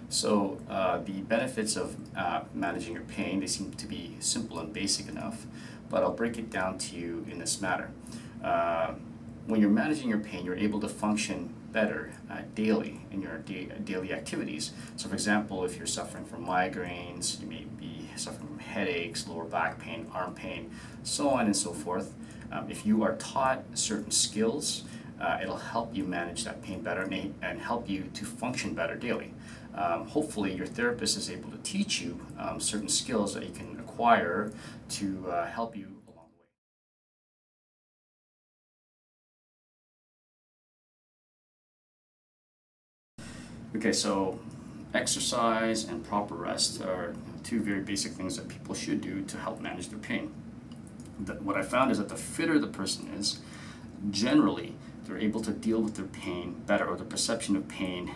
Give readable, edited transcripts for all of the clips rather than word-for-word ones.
So the benefits of managing your pain, they seem to be simple and basic enough, but I'll break it down to you in this manner. When you're managing your pain, you're able to function better daily in your daily activities. So for example, if you're suffering from migraines, you may be suffering from headaches, lower back pain, arm pain, so on and so forth. If you are taught certain skills, it'll help you manage that pain better and help you to function better daily. Hopefully your therapist is able to teach you certain skills that you can acquire to help you along the way. Okay, so exercise and proper rest are two very basic things that people should do to help manage their pain. What I found is that the fitter the person is, generally they're able to deal with their pain better, or the perception of pain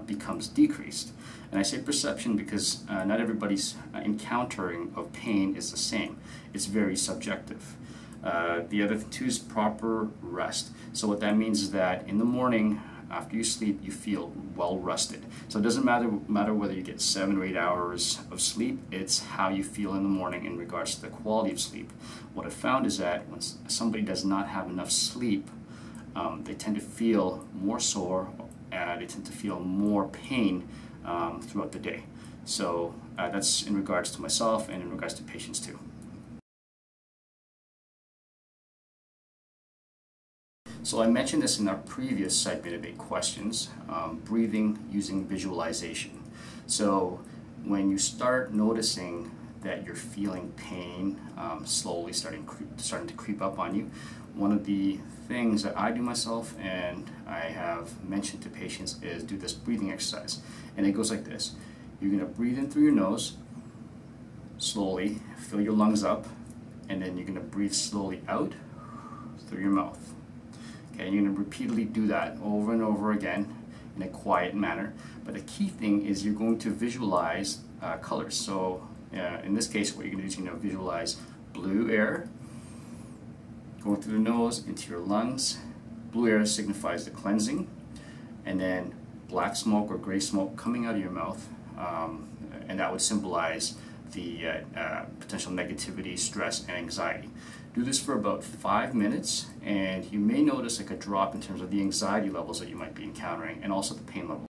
becomes decreased. And I say perception because not everybody's encountering of pain is the same. It's very subjective. The other two is proper rest. So what that means is that in the morning, after you sleep, you feel well rested. So it doesn't matter whether you get 7 or 8 hours of sleep, it's how you feel in the morning in regards to the quality of sleep. What I found is that when somebody does not have enough sleep, they tend to feel more sore, they tend to feel more pain throughout the day. So that's in regards to myself and in regards to patients too. So I mentioned this in our previous segment of 8 questions, breathing using visualization. So when you start noticing that you're feeling pain slowly starting to creep up on you, one of the things that I do myself and I have mentioned to patients is do this breathing exercise. And it goes like this. You're going to breathe in through your nose, slowly, fill your lungs up, and then you're going to breathe slowly out through your mouth. Okay, and you're going to repeatedly do that over and over again in a quiet manner. But the key thing is you're going to visualize colors. So in this case, what you're going to do is you're going to visualize blue air going through the nose into your lungs. Blue air signifies the cleansing, and then black smoke or gray smoke coming out of your mouth, and that would symbolize the potential negativity, stress, and anxiety. Do this for about 5 minutes, and you may notice like a drop in terms of the anxiety levels that you might be encountering, and also the pain level.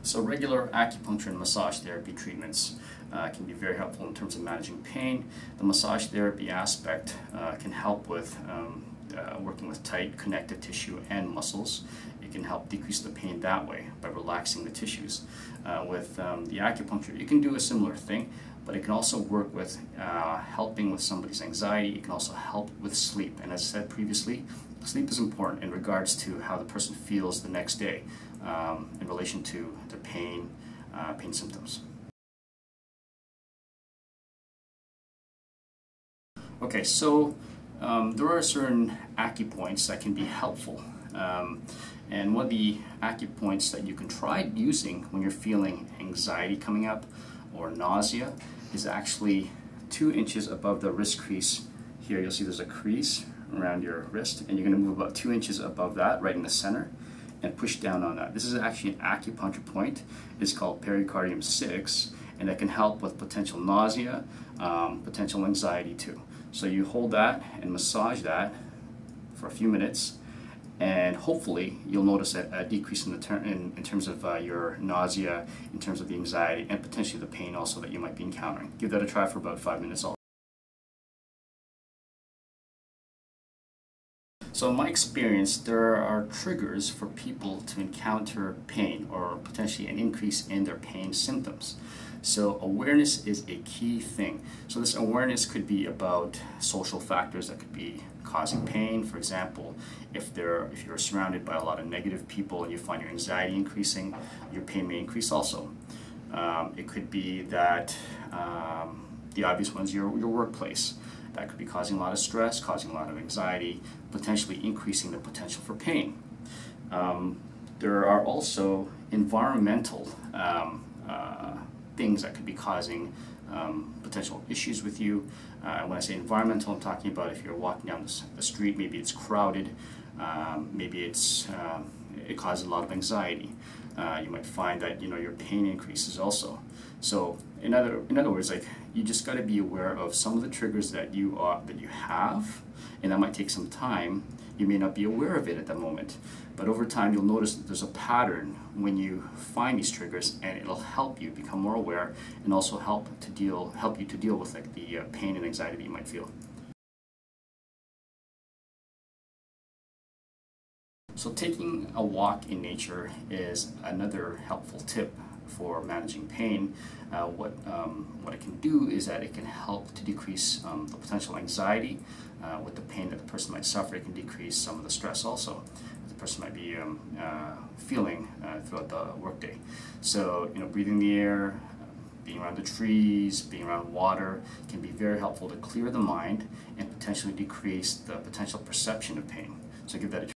So regular acupuncture and massage therapy treatments can be very helpful in terms of managing pain. The massage therapy aspect can help with working with tight connective tissue and muscles. It can help decrease the pain that way by relaxing the tissues. With the acupuncture, you can do a similar thing, but it can also work with helping with somebody's anxiety. It can also help with sleep. And as I said previously, sleep is important in regards to how the person feels the next day in relation to their pain symptoms. Okay, so there are certain acupoints that can be helpful. And one of the acupoints that you can try using when you're feeling anxiety coming up or nausea is actually 2 inches above the wrist crease. Here you'll see there's a crease around your wrist, and you're going to move about 2 inches above that, right in the center, and push down on that. This is actually an acupuncture point. It's called pericardium 6, and it can help with potential nausea, potential anxiety too. So you hold that and massage that for a few minutes, and hopefully you'll notice a decrease in terms of your nausea, in terms of the anxiety, and potentially the pain also that you might be encountering. Give that a try for about 5 minutes. So in my experience, there are triggers for people to encounter pain or potentially an increase in their pain symptoms. So awareness is a key thing. So this awareness could be about social factors that could be causing pain. For example, if you're surrounded by a lot of negative people and you find your anxiety increasing, your pain may increase also. It could be that the obvious ones, your workplace. That could be causing a lot of stress, causing a lot of anxiety, potentially increasing the potential for pain. There are also environmental things that could be causing potential issues with you. When I say environmental, I'm talking about if you're walking down the street, maybe it's crowded, Maybe it causes a lot of anxiety. You might find that your pain increases also. So in other words, like, you just got to be aware of some of the triggers that you have, and that might take some time. You may not be aware of it at the moment, but over time you'll notice that there's a pattern when you find these triggers, and it'll help you become more aware and also help you to deal with like the pain and anxiety that you might feel. So taking a walk in nature is another helpful tip for managing pain. What it can do is that it can help to decrease the potential anxiety with the pain that the person might suffer. It can decrease some of the stress also the person might be feeling throughout the workday. So breathing the air, being around the trees, being around water can be very helpful to clear the mind and potentially decrease the potential perception of pain. So give that a try.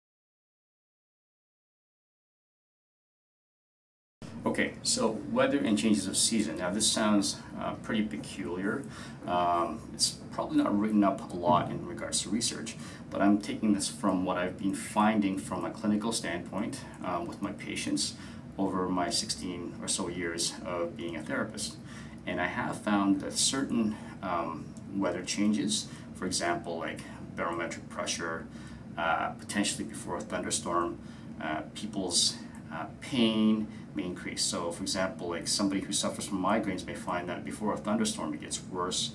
Okay, so weather and changes of season. Now this sounds pretty peculiar. It's probably not written up a lot in regards to research, but I'm taking this from what I've been finding from a clinical standpoint with my patients over my 16 or so years of being a therapist. And I have found that certain weather changes, for example, like barometric pressure, potentially before a thunderstorm, people's pain may increase. So for example, like somebody who suffers from migraines may find that before a thunderstorm it gets worse.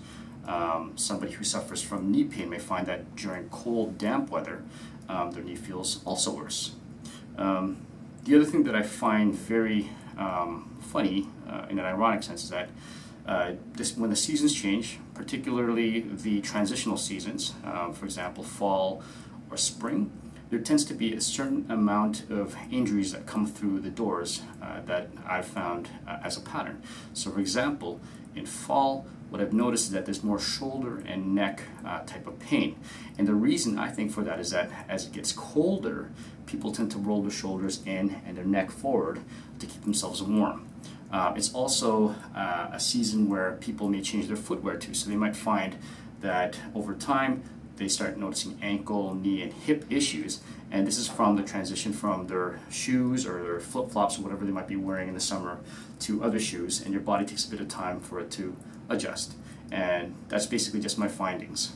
Somebody who suffers from knee pain may find that during cold, damp weather their knee feels also worse. The other thing that I find very funny in an ironic sense is that when the seasons change, particularly the transitional seasons, for example fall or spring, there tends to be a certain amount of injuries that come through the doors that I've found as a pattern. So for example, in fall, what I've noticed is that there's more shoulder and neck type of pain. And the reason I think for that is that as it gets colder, people tend to roll their shoulders in and their neck forward to keep themselves warm. It's also a season where people may change their footwear too. So they might find that over time, they start noticing ankle, knee, and hip issues, and this is from the transition from their shoes or their flip-flops or whatever they might be wearing in the summer to other shoes, and your body takes a bit of time for it to adjust. And that's basically just my findings.